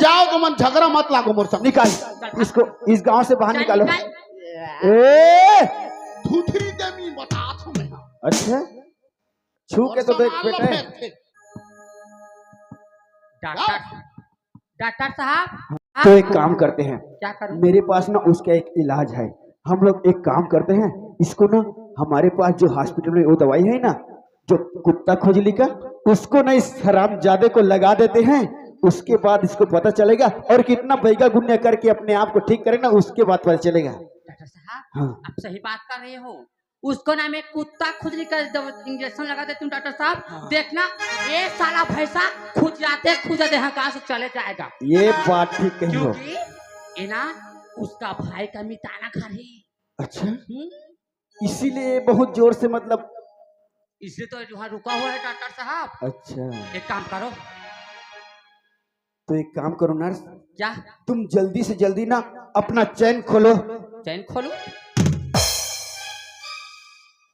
जाओ तो मन झगड़ा मत लागो मोर सब। निकाल इसको, इस गांव से बाहर निकालो। ए धुथरी देमी बता थो मैं। अच्छा छू के तो देख बेटे। डॉक्टर साहब तो एक काम करते हैं, क्या करूं? मेरे पास ना उसका एक इलाज है। हम लोग एक काम करते हैं, इसको ना हमारे पास जो हॉस्पिटल में वो दवाई है ना, जो कुत्ता खुजली का, उसको ना इस हरामजादे को लगा देते हैं। उसके बाद इसको पता चलेगा और कितना बैगा गुन्या करके अपने आप को ठीक करे ना, उसके बाद पता चलेगा। डॉक्टर साहब हाँ आप सही बात कर रहे हो। उसको ना मैं कुत्ता खुजली का इंजेक्शन लगा देती हूँ डॉक्टर साहब। हाँ। देखना ये साला भैंसा खुजाते कहाँ से चले जाएगा। ये बात ठीक कही हो। क्योंकि ये ना उसका भाई का मिटाना घर है। अच्छा इसीलिए बहुत जोर से मतलब, इसलिए तो वहाँ रुका हुआ है डॉक्टर साहब। अच्छा एक काम करो। तो एक काम करो नर्स, क्या? तुम जल्दी से जल्दी ना अपना चैन खोलो। चैन खोलो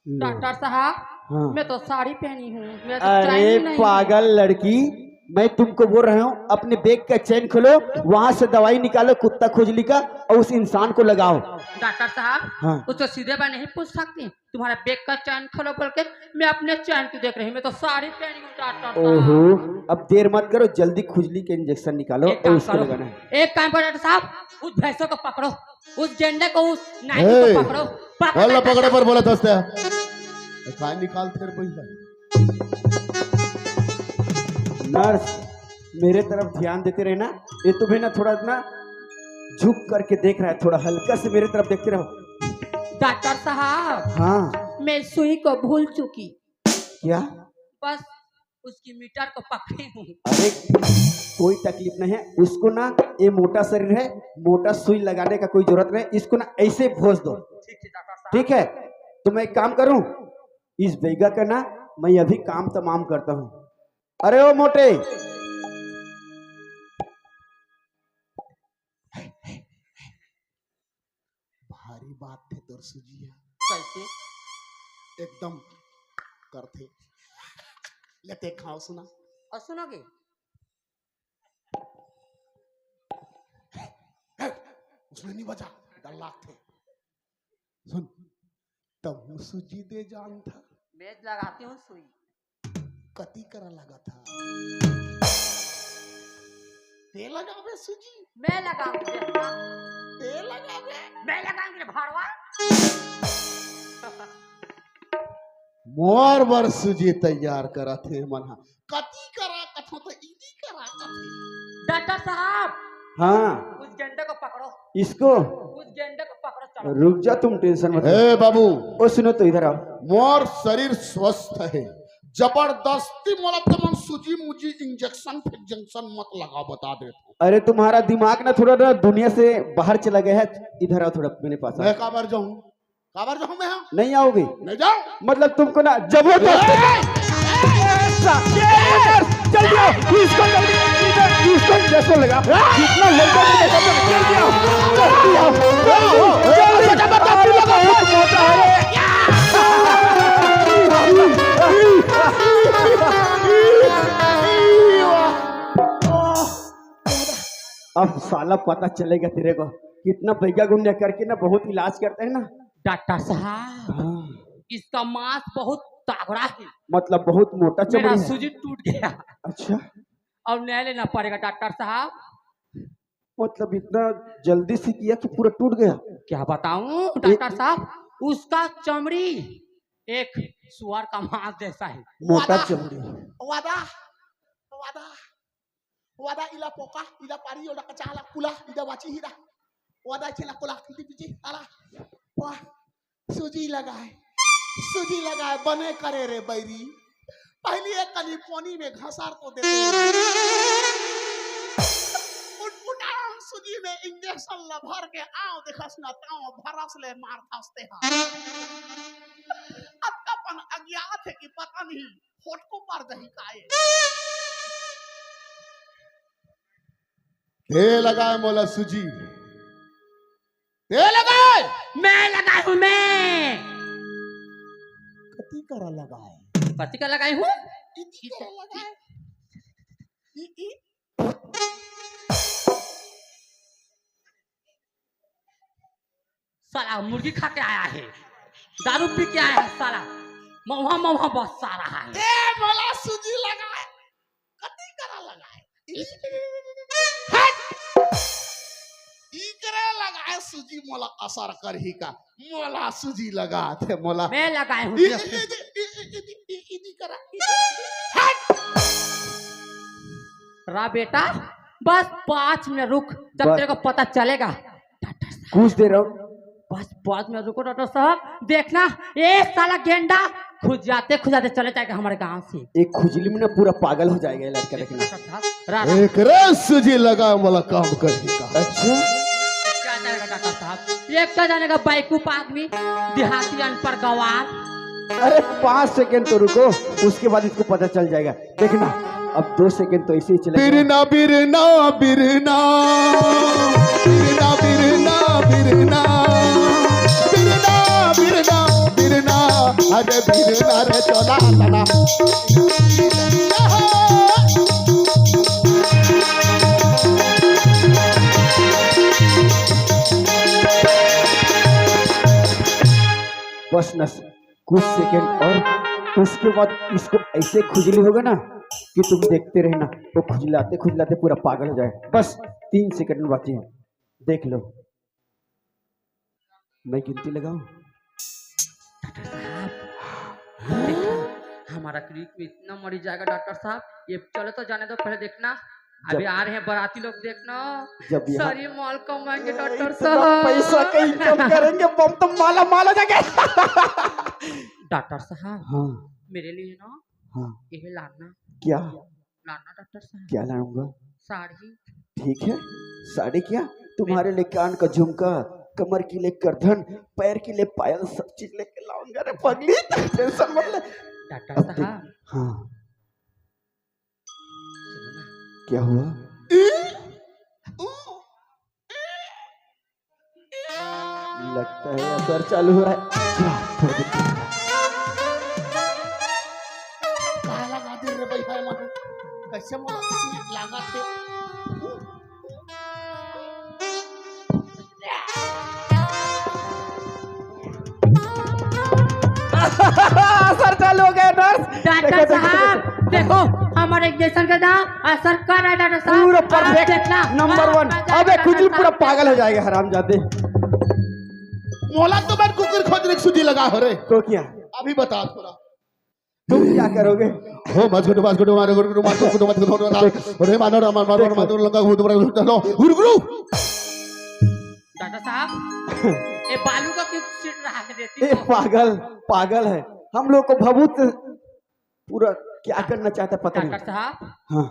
डॉक्टर साहब। हाँ। मैं तो साड़ी पहनी हूँ, मेरा तो अरे चैन ही नहीं है। पागल लड़की, मैं तुमको बोल रहा हूँ अपने बैग का चैन खोलो, वहां से दवाई निकालो कुत्ता खुजली का और उस इंसान को लगाओ। डॉक्टर साहब हाँ। उसको सीधे बात नहीं पूछ सकती, तुम्हारा बैग का चैन खोलो बोल के मैं अपने चैन को देख रही हूँ। मैं तो साड़ी पहनी हूँ डॉक्टर ओहो साहब। अब देर मत करो, जल्दी खुजली के इंजेक्शन निकालो एक और काम उसको करो, लगाना है। एक काम करो डॉक्टर साहब, उस भैंसों को पकड़ो, उस गेंडे को, उस नाई को पकड़ो। बोला पकड़े पर बोला दस्ते काय निकाल कर पैसा। नर्स मेरे तरफ ध्यान देते रहना, ये तुम्हें ना थोड़ा ना झुक करके देख रहा है, थोड़ा हल्का से मेरे तरफ देखते रहो। डॉक्टर साहब हाँ मैं सुई को भूल चुकी, क्या? बस उसकी मीटर को पकड़ी हूँ। अरे कोई तकलीफ नहीं है, उसको ना ये मोटा शरीर है, मोटा सुई लगाने का कोई जरूरत नहीं, इसको ना ऐसे भोज दो। ठीक है डॉक्टर साहब। ठीक है तो मैं एक काम करूं, इस बैगा का ना मैं अभी काम तमाम करता हूं। अरे ओ मोटे, भारी बात थे तोर सुजिया। कैसे? एकदम करते लेते खाओ सुना। और सुनोगे? उसने नहीं बचा, डर लाख थे। सुन तब सुजी दे जान था, मैं लगाती हूँ सुई। कति करा लगा था। ते लगावे सुजी, मैं लगाऊंगी देखना। ते लगावे, मैं लगाऊंगी रे भाड़वा। मोर बर सुजी तैयार करा थे मना, कति करा कथो तो इदी करा कथे। डॉक्टर साहब हाँ उस गेंडे को पकड़ो, इसको उस गेंडे को पकड़ो। चलो रुक जा, तुम टेंशन मत लो। ए बाबू ओ सुनो तो इधर आओ। मोर शरीर स्वस्थ है, जबरदस्ती मोला तमन सुजी मुजी इंजेक्शन फिंजेक्शन मत लगा बता देता। अरे तुम्हारा दिमाग ना थोड़ा ना दुनिया से बाहर चला गया है, इधर आओ थोड़ा मेरे पास आओ। मैं काबर जाऊं मैं हाँ? नहीं आओगे? नहीं जाऊं मतलब तुमको ना जबरदस्ती, जल्दी आओ, इसको जल्दी, इसको इंजेक्शन लगा, जितना लड़का मुझे जल्दी आओ, जल्दी आओ, जबरदस्ती लगा, मोटा है। अब साला पता चलेगा तेरे को, कितना बैगा गुन्या करके ना बहुत इलाज करते हैं ना। डॉक्टर साहब इसका मांस बहुत तगड़ा है, मतलब बहुत मोटा मेरा चमड़ी है। सूजी टूट गया। अच्छा अब नया लेना पड़ेगा डॉक्टर साहब। मतलब इतना जल्दी से किया कि पूरा टूट गया। क्या बताऊं डॉक्टर साहब, उसका चमड़ी एक सुअर का मांस जैसा है। मोटा चमड़ी। वादा वादा वादा इला पोका इला पारी ओला कचाला कुला इदा वाची हिरा वादा चला कुला किति पिची आला वाह सुजी लगाए बने करे रे बैरी, पहली एक कली पानी में घसार को देते उठाओ सुजी में इंजेक्शन ला भर के आओ देखस ना ताओ भरस ले मार खासते हैं। अब अपन अज्ञात है कि पता नहीं होठ को पर दही काए ते लगाए मोला सुजी, ते लगाए, मैं लगाई हूँ। मैं कति करा लगाए, कति का लगाई हूँ? इति करा लगाए, साला मुर्गी खा के आया है, दारू पी के आया है साला, मौहा मौहा बस सा रहा है। ए मोला सूजी लगाए कति करा लगाए हट ई करे लगाए सूजी मोला असर करही का मोला सूजी लगा थे मोला मैं लगाए हूँ इदी करा हट रा बेटा, बस 5 मिनट रुक, जब बस। तेरे को पता चलेगा। डॉक्टर साहब कुछ देर और बस 5 मिनट रुको डॉक्टर साहब, देखना ये साला गेंडा खुजाते खुजाते चले जाएगा हमारे गांव से। एक खुजली में ना पूरा पागल हो जाएगा ये लड़का, देखना। डॉक्टर साहब रा एक रस सूजी लगा मोला काम करही का अच्छा क्या जाएगा डॉक्टर साहब, एक का जाने का बेवकूफ आदमी, देहाती अनपढ़ गवार। अरे 5 सेकंड तो रुको, उसके बाद इसको पता चल जाएगा, देखना। अब 2 सेकंड तो ऐसे ही चलेगा। बिरना बिरना बिरना बिरना बिरना बिरना बिरना बिरना बिरना अरे बिरना रे चला तना बस न कुछ सेकंड और उसके बाद इसको ऐसे खुजली होगा ना कि तुम देखते रहना, वो खुजलाते खुजलाते पूरा पागल हो जाए। बस 3 सेकंड बाकी है, देख लो। मैं गिनती लगाऊं? डॉक्टर साहब देखना, हमारा क्लिनिक में इतना मरीज जाएगा डॉक्टर साहब, ये चलो तो जाने दो, पहले देखना अभी आ रहे हैं बाराती लोग, देखना जब यहाँ सारी माल कमाएंगे डॉक्टर इतना साहब, पैसा का इनकम करेंगे, बम तो माला माल हो जाएंगे। डॉक्टर साहब हाँ मेरे लिए ना हाँ, ये लाना क्या लाना डॉक्टर साहब, क्या लाऊंगा? साड़ी। ठीक है, साड़ी क्या, तुम्हारे लिए कान का झुमका, कमर के लिए करधन, पैर के लिए पायल, सब चीज लेके लाऊंगा रे पगली, टेंशन मत ले। डॉक्टर साहब हाँ सुनो ना, क्या हुआ? लगता है असर चालू हो रहा है। चलो, थोड़ी देर। काय लगा दे रे भाई है मन कैसे मोला किसी लगा थे असर चालू हो गया नर्स। डॉक्टर साहब देखो हमारे इंजेक्शन का दाम असर कर रहा है डॉक्टर साहब, पूरा आप परफेक्ट देखना, नंबर 1। आप अबे डॉक्टर खुजली पूरा साहब, पागल हो जाएगा हरामजादे। मोला तो मैं कुकुर खोजने की सूजी लगा हो रे तो क्या अभी बता थोड़ा तुम क्या करोगे? हो मत गुड मत गुड मारो गुड मत गुड मत गुड रे मानो मानो मानो मानो लगा गुड लो गुरु गुरु डॉक्टर साहब ये बालू का क्यों सीट रहा है देती ए हो? पागल पागल है, हम लोग को भभूत पूरा क्या करना चाहता है पता नहीं। डॉक्टर साहब हाँ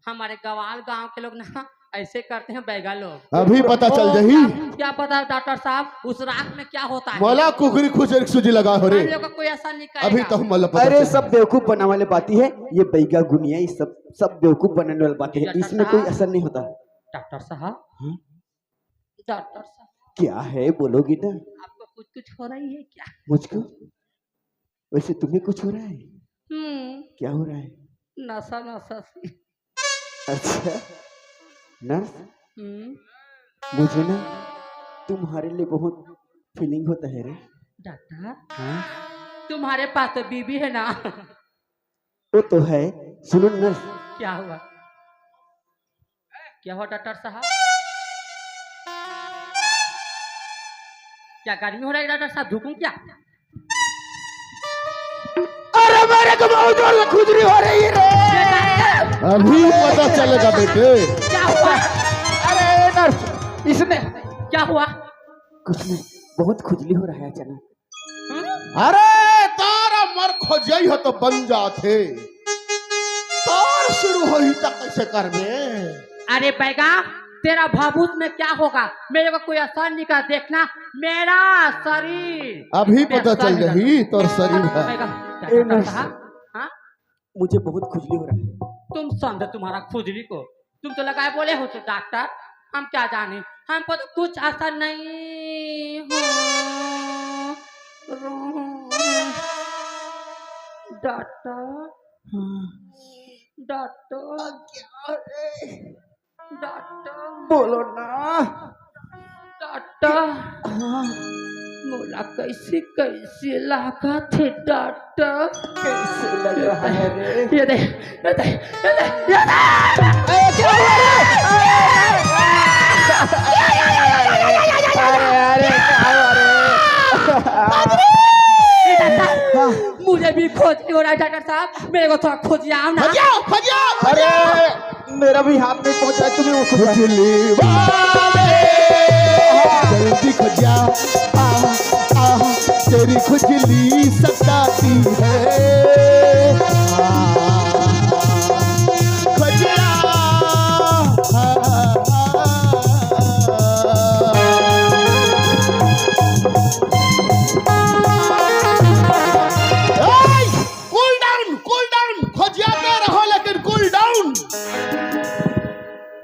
हमारे गवाल गांव के लोग ना ऐसे करते हैं बैगा लोग, अभी पता चल ओ, जाही क्या पता डॉक्टर साहब उस राख में क्या होता है, मोला कुकुरी खोजने की सूजी लगा हो रे हम लोग का कोई ऐसा नहीं अभी करेगा। तो मोला पता अरे चल सब बेवकूफ बनाने वाली बातें है, ये बैगा गुनिया ये सब बेवकूफ बनाने वाली बातें है, इसमें कोई असर नहीं होता। डॉक्टर साहब हाँ? डॉक्टर साहब क्या है बोलोगी ना? आपको कुछ कुछ हो रही है क्या? मुझको वैसे तुम्हें कुछ हो रहा है? क्या हो रहा है? नशा नशा सी। अच्छा नर्स, हम्म, मुझे ना तुम्हारे लिए बहुत फीलिंग होता है रे। डॉक्टर हाँ? तुम्हारे पास तो बीबी है ना? वो तो है। सुनो नर्स, क्या हुआ क्या हुआ डॉक्टर साहब? क्या गर्मी हो रही है डॉक्टर साहब, धूपूं क्या? अरे मेरे को बहुत जोर से खुजली हो रही है रे। अभी पता चलेगा बेटे क्या हुआ? अरे नर्स, इसने क्या हुआ? कुछ नहीं, बहुत खुजली हो रहा है अचानक। अरे तारा मर खोजई हो तो बन जाते तार शुरू हो ही तक कैसे करबे अरे बैगा तेरा भाबूत में क्या होगा, मेरे को कोई असर नहीं कर, देखना मेरा शरीर अभी पता चल जाही तोर शरीर है बैगा, ए डॉक्टर नर्स, साहब, हाँ? मुझे बहुत खुजली हो रहा है। तुम समझो तुम्हारा खुजली को, तुम तो लगाए बोले हो तो डॉक्टर, हम क्या जाने, हमको तो कुछ असर नहीं हो। डॉक्टर डॉक्टर डॉक्टर बोलो ना। डॉक्टर हाँ, मोला कैसे कैसे लगा थे डॉक्टर। कैसे लग रहा है रे? ये दे ये दे ये दे ये दे। अरे क्या हुआ रे? अरे क्या हुआ रे? मुझे भी खोज नहीं हो रहा है डॉक्टर साहब, मेरे को थोड़ा खोजिए आओ ना। खोजियो अरे मेरा भी हाथ नहीं पहुंचा है, तुम्हें वो खुजली वाले जल्दी खोजिया तेरी खुजली सताती है खोजिया कूल डाउन खोजियाते रहो लेकिन कूल डाउन।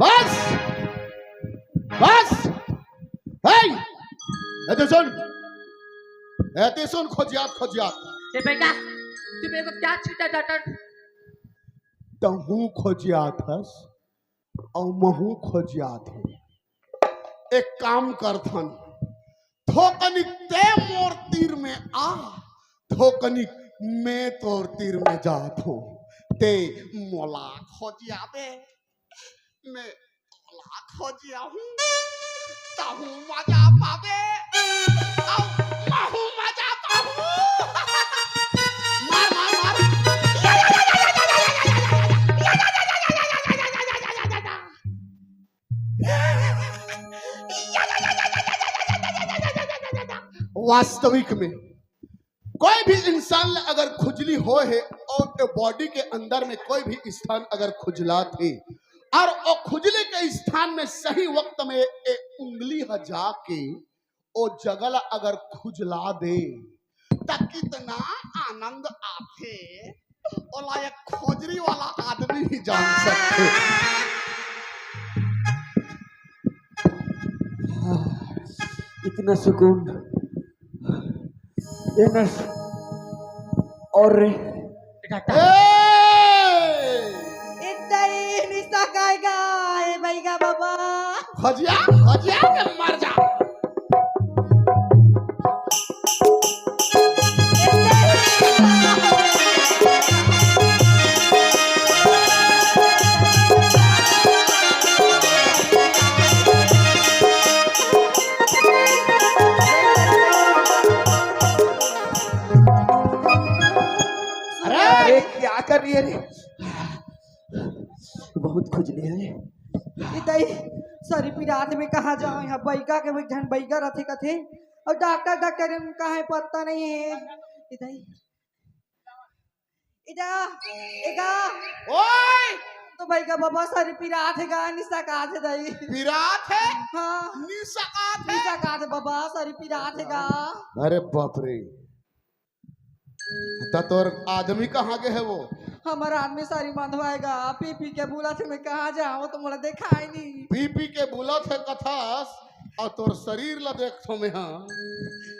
बस बस ऐते सुन खोजियात ये बेटा तू मेरे को क्या छीटा डॉक्टर। तहू खोजियात हस और महू खोजियात है। एक काम करथन थोकनिक ते मोर तीर में आ थोकनिक मैं तोर तीर में जात हूँ ते मोला खोजियाबे मैं मोला खोजिया हूँ ताहू मजा पावे और महू मजा पाहू। मार मार मार वास्तविक में कोई भी इंसान अगर खुजली हो है और बॉडी के अंदर में कोई भी स्थान अगर खुजला थे और वो खुजली के स्थान में सही वक्त में उंगली जाके ओ जगल अगर खुजला दे तब कितना आनंद आते ओला एक खोजरी वाला आदमी ही जान सकते। इतना सुकून। ये नर्स और रे डॉक्टर निशा गाएगा ए भैया बाबा खोजिया के मर जा। अरे क्या कर रही है रे? बहुत खुजली है। इतई सरी पिरात में कहाँ जाओ यहाँ बैगा के जन बैगा रथे कथे और डॉक्टर कहाँ है पता नहीं है। इतई इदा एगा ओए तो बैगा बाबा सरी पिरात है गा निशा का है दई विराट है हाँ निशाकात है। निशा का है बाबा सरी पिरात है गा। अरे बाप रे तोर आदमी कहाँ के है वो? हमारा आदमी सारी मंधवाएगा पी पी के बुला थे मैं कहाँ जाऊँ तो मुझे देखा ही नहीं। पी के बुलत है कथास और तोर शरीर ला देखो में हाँ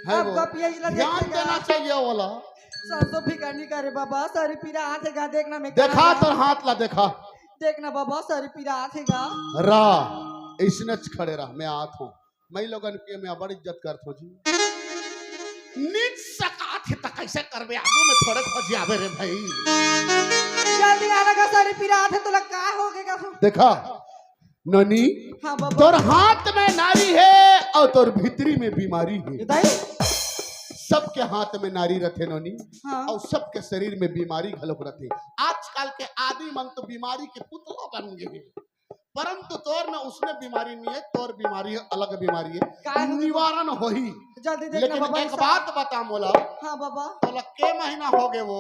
है वो आपका पियाज ला ध्यान देखेगा। देना चाहिए वाला। सरसों फिकर नहीं करे बाबा सारी पीरा आथेगा देखना मैं देखा कहाँ तो जाऊँ। हाथ ला देखा देखना बाबा सारी पीरा आथेगा। रा इसने खड़े रहा मैं आत हूँ मैं लोगन के मैं बड़ी इज्जत करता हूँ जी। नीच सकात है तो कैसे करबे आदमी में थोड़े खोजियाबे रे भाई। जल्दी आना का सारी पीरा आथे तो लग का हो गएगा। देखा ननी हाँ बाबा तोर हाथ में नारी है और तोर भीतरी में बीमारी है। इदाई सबके हाथ में नारी रथे ननी हाँ और सबके शरीर में बीमारी घलोक रथे। आजकल के आदमी मन तो बीमारी के पुतला बन गए हैं परंतु तोर में उसने बीमारी नहीं है तोर बीमारी है अलग बीमारी काय है हो गई? निवारण हो ही। जल्दी देखना लेकिन बाबा एक बात बता मोला हाँ बाबा तोला के महीना हो गए वो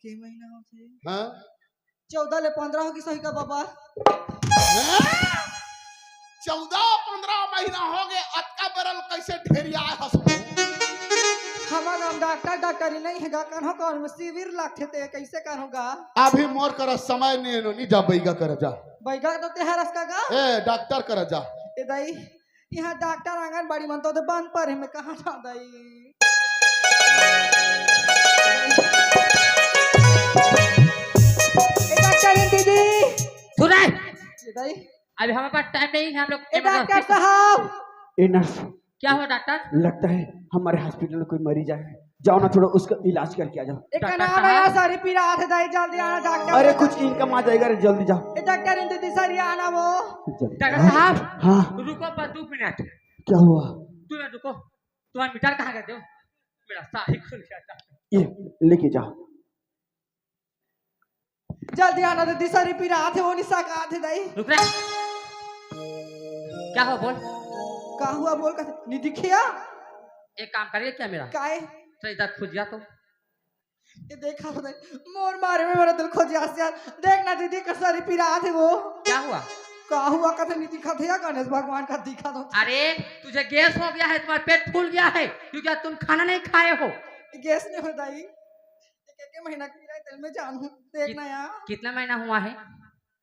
के महीना होते हाँ? 14 ले 15 हो की सही का बाबा। 14-15 महीना हो गए अटका बरल कैसे ढेरिया हंसो। हमारा नाम डॉक्टर नहीं है कन्हो कौन में शिविर लाखे ते कैसे कन्होगा। अभी मोर कर समय नहीं नो नहीं जा बैगा कर जा बैगा तो ते हरस का गा ए डॉक्टर कर जा। इदाई यहाँ डॉक्टर आंगनबाड़ी मन तो बंद पर है मैं कहाँ जाऊँ दाई। डॉक्टर दीदी सुन रहे इदाई अभी हमारे पास टाइम नहीं है हम लोग ए डॉक्टर साहब ए नर्स क्या हुआ डॉक्टर? लगता है हमारे हॉस्पिटल में कोई मरीज आए, जाओ ना थोड़ा उसका इलाज करके आ जाओ। एक डॉक्टर नाम है साहब। सारी पीड़ा हाथ दाई जल्दी आना डॉक्टर। अरे कुछ इनकम आ जाएगा, जल्दी जाओ ए डॉक्टर इन दीदी सारी आना वो। जल्दी। डॉक्टर साहब हाँ रुको बस 2 मिनट। क्या हुआ? तू ना रुको, तुम्हारा मीटर कहाँ गए? दो मेरा साड़ी खुल गया था। ये लेके जाओ। जल्दी आना दीदी सारी पीड़ा हाथ वो निशा का हाथ दाई। रुक रे, क्या हुआ बोल? का हुआ बोल का नहीं दिखिया एक काम करिए क्या मेरा, काहे तो इधर खुजिया तो ये देखा हो मोर मारे में मेरा दिल खोजिया से देखना दीदी का सारी पीड़ा हाथ वो। क्या हुआ? का हुआ कथे नहीं दिखा थे या गणेश भगवान का दिखा दो। अरे तुझे गैस हो गया है, तुम्हारा पेट फूल गया है क्योंकि तुम खाना नहीं खाए हो। गैस नहीं होता ही एक महीना की पीड़ा तेल में जानू देखना यार। कितना महीना हुआ है?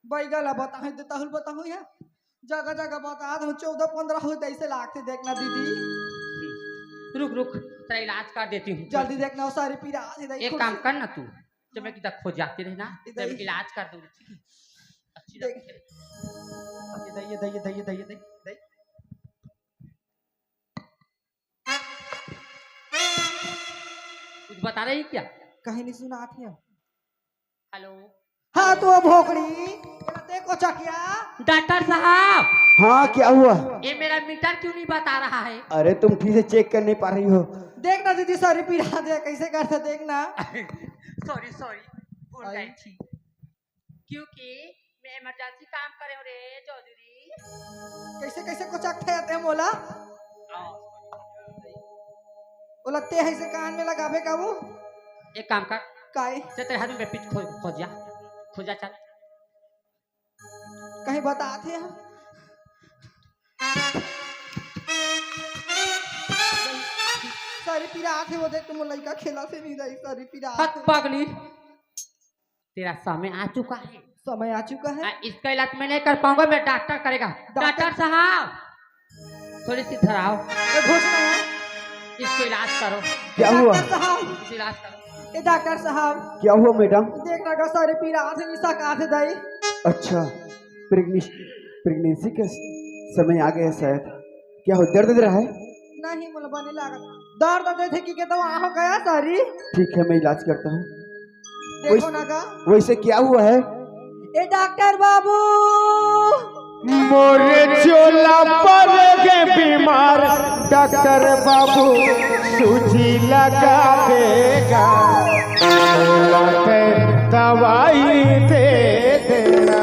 बैगला बता है देता हूँ बताऊँ या जगह जगह बता दो 14-15 हो ऐसे लागते देखना दीदी। रुक रुक तेरा इलाज कर देती हूँ। जल्दी देखना वो सारी पीड़ा एक काम कर ना तू, जब मैं किधर खो जाती रही ना इधर तब ही। इलाज कर दूंगी, ठीक है? अच्छी देख। लगती है। दई कुछ बता रही क्या? कहीं नहीं सुना थे। हेलो हाँ तो भोकड़ी देखो चकिया। डॉक्टर साहब हाँ क्या हुआ? ये मेरा मीटर क्यों नहीं बता रहा है? अरे तुम ठीक से चेक कर नहीं पा रही हो। देखना दीदी सारी पीड़ा दे कैसे करते देखना। सॉरी सॉरी भूल आई। गई थी, क्योंकि मैं इमरजेंसी काम कर रही हूँ रे चौधरी। कैसे कैसे को चकते आते हैं मोला वो लगते हैं ऐसे कान में लगावे का वो। एक काम कर, काहे चल तेरे हाथ में पीठ खोजा चल। कहीं बताते हैं सारी पीड़ा आते वो देख तुम लड़का खेला से नहीं रही सारी पीड़ा हट पागली, तेरा समय आ चुका है। समय आ चुका है। इसका इलाज मैं नहीं कर पाऊंगा, मैं डॉक्टर करेगा। डॉक्टर साहब थोड़ी सी धराओ, ये घोषणा है। इसको इलाज करो। क्या हुआ? डॉक्टर साहब इसे इलाज करो। ये डॉक्टर साहब क्या हुआ मैडम? देख रहा सारे पीड़ा आते निशा का आते दाई। अच्छा प्रेगनेंसी का समय आ गया शायद। क्या हो, दर्द दे रहा है? नहीं मुझे बने लागत दर्द दे थे कि तो वहां हो गया सारी। ठीक है मैं इलाज करता हूँ। देखो ना का वैसे क्या हुआ है? ए डॉक्टर बाबू मोरे चोला पर के बीमार डॉक्टर बाबू सूजी लगा देगा, दवाई दे देना।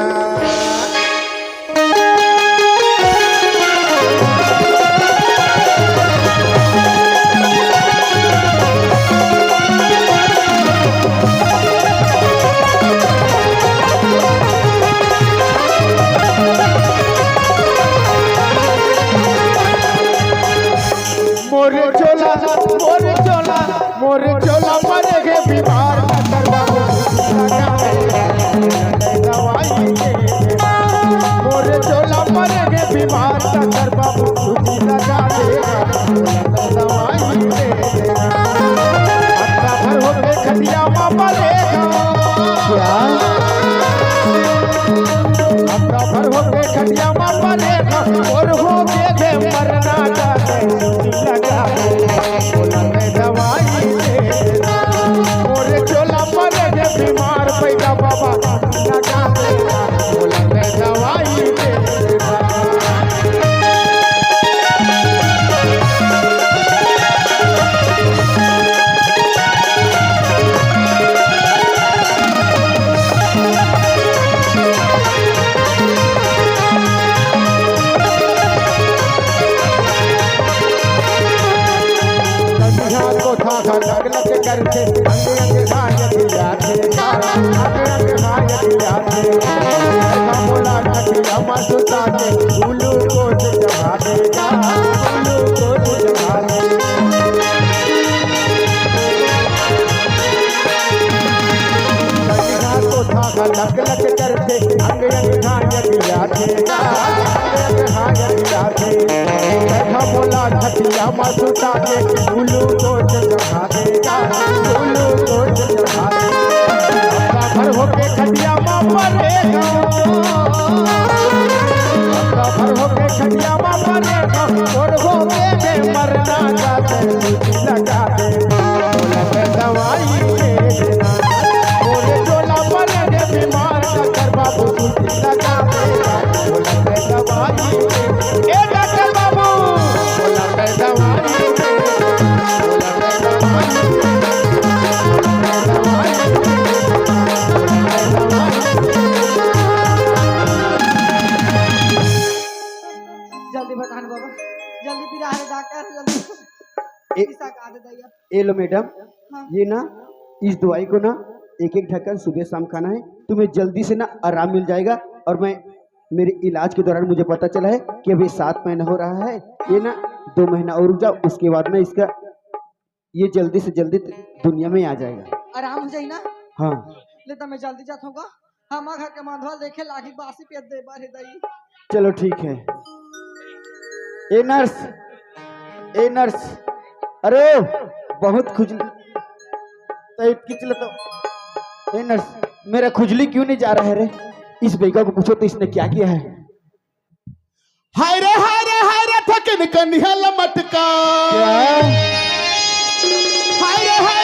मोरे चोला मरे के बीमार डॉक्टर बाबू लगा देगा, दवाई दे देना। मोरे चोला मरे के बीमार डॉक्टर बाबू सूजी लगा देगा, दवाई दे देना। हफ्ता भर हो के खटिया माँ पलेगा, हफ्ता भर हो के खटिया माँ पलेगा, और हो के मरना जाते लगा दवाई दे देना। मोरे चोला मरे के बीमार पैदा बाबा लगा देगा, दवाई दे देना। लग लग करके अंग अंग घायल दिलाते, अंग अंग घायल दिलाते। बोला नदिया मसुता के उल्लू को जगा देगा, उल्लू को जगा लग लग करके अंग अंग घायल दिलाते, अंग अंग घायल दिलाते। बोला नदिया मसुता के उल्लू को जगा देगा, उल्लू को जगा देगा। भर होके खटिया माँ पड़ेगा, भर होके खटिया माँ पड़ेगा, और होके मरना जाते जल्दी बता ना बाबा, जल्दी पिला है डॉक्टर, जल्दी ए- पैसा का दे दिया। ये लो मैडम, हाँ। ये ना इस दवाई को ना एक एक ढक्कन सुबह शाम खाना है, तुम्हें जल्दी से ना आराम मिल जाएगा। और मैं मेरे इलाज के दौरान मुझे पता चला है कि अभी 7 महीना हो रहा है, ये ना 2 महीना और रुक जाओ, उसके बाद ना इसका ये जल्दी से जल्दी दुनिया में आ जाएगा। आराम हो जाई ना, हाँ ले तो मैं जल्दी जात होगा, हम घर के माधवा देखे लागी बासी पे दे बारे दई। चलो ठीक है। ए नर्स, ए नर्स, अरे बहुत खुजली तो। ए नर्स, मेरा खुजली क्यों नहीं जा रहा है रे? इस बेगा को पूछो तो इसने क्या किया है। हाय रे थकन कन्या लमटका, हाय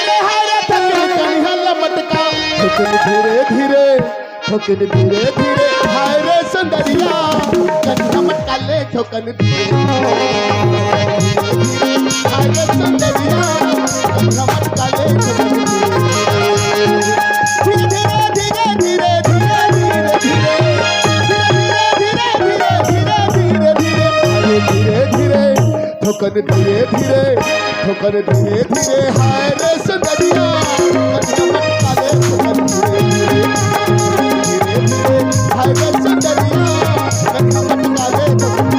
रे थकन कन्या लमटका, थकन धीरे धीरे, थकन धीरे धीरे, हाय रे सुंदरिया कन्या मटका ले थकन धीरे, हाय रे सुंदरिया कन्या मटका ले थकन धीरे धीरे धीरे धीरे धीरे धीरे धीरे धीरे ठोकर धीरे धीरे, ठोकर धीरे धीरे, हाय रे सुंदरिया कन्या मटका ले ठोकर धीरे धीरे, धीरे धीरे, हाय रे सुंदरिया कन्या मटका ले ठोकर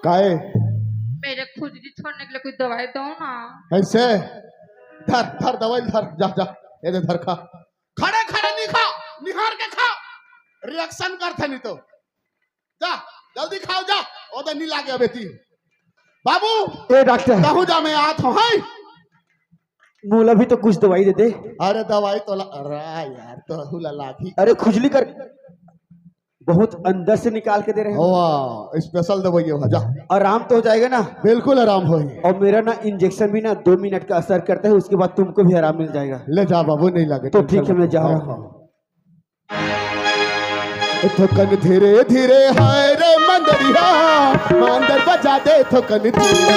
काहे मेरे खुजली छोड़ने के लिए कोई दवाई दो ना। ऐसे धर धर दवाई धर, जा जा ये दे धर खा, खड़े खड़े नहीं खा, निहार के खा, रिएक्शन करते नहीं तो जा जल्दी खाओ, जा ओदे नहीं लागे बेटी। बाबू ए डॉक्टर, कहूँ जा मैं आत हूँ। हाय मोला भी तो कुछ दवाई दे दे। अरे दवाई तो अरे यार तो हुला लागी, अरे खुजली कर बहुत अंदर से निकाल के दे रहे हो। वाह स्पेशल दवाई है, जा आराम तो हो जाएगा ना? बिल्कुल आराम होगी। और मेरा ना इंजेक्शन भी ना 2 मिनट का असर करता है, उसके बाद तुमको भी आराम मिल जाएगा। ले जा बाबू, नहीं लगे तो ठीक है, मैं जा रहा हूँ। थकन धीरे धीरे, हाय रे मंदरिया मंदर बजा दे थकन धीरे,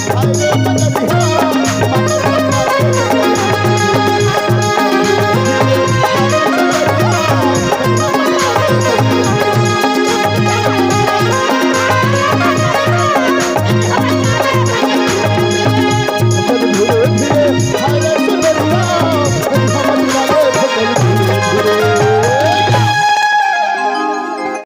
हाय रे मंदरिया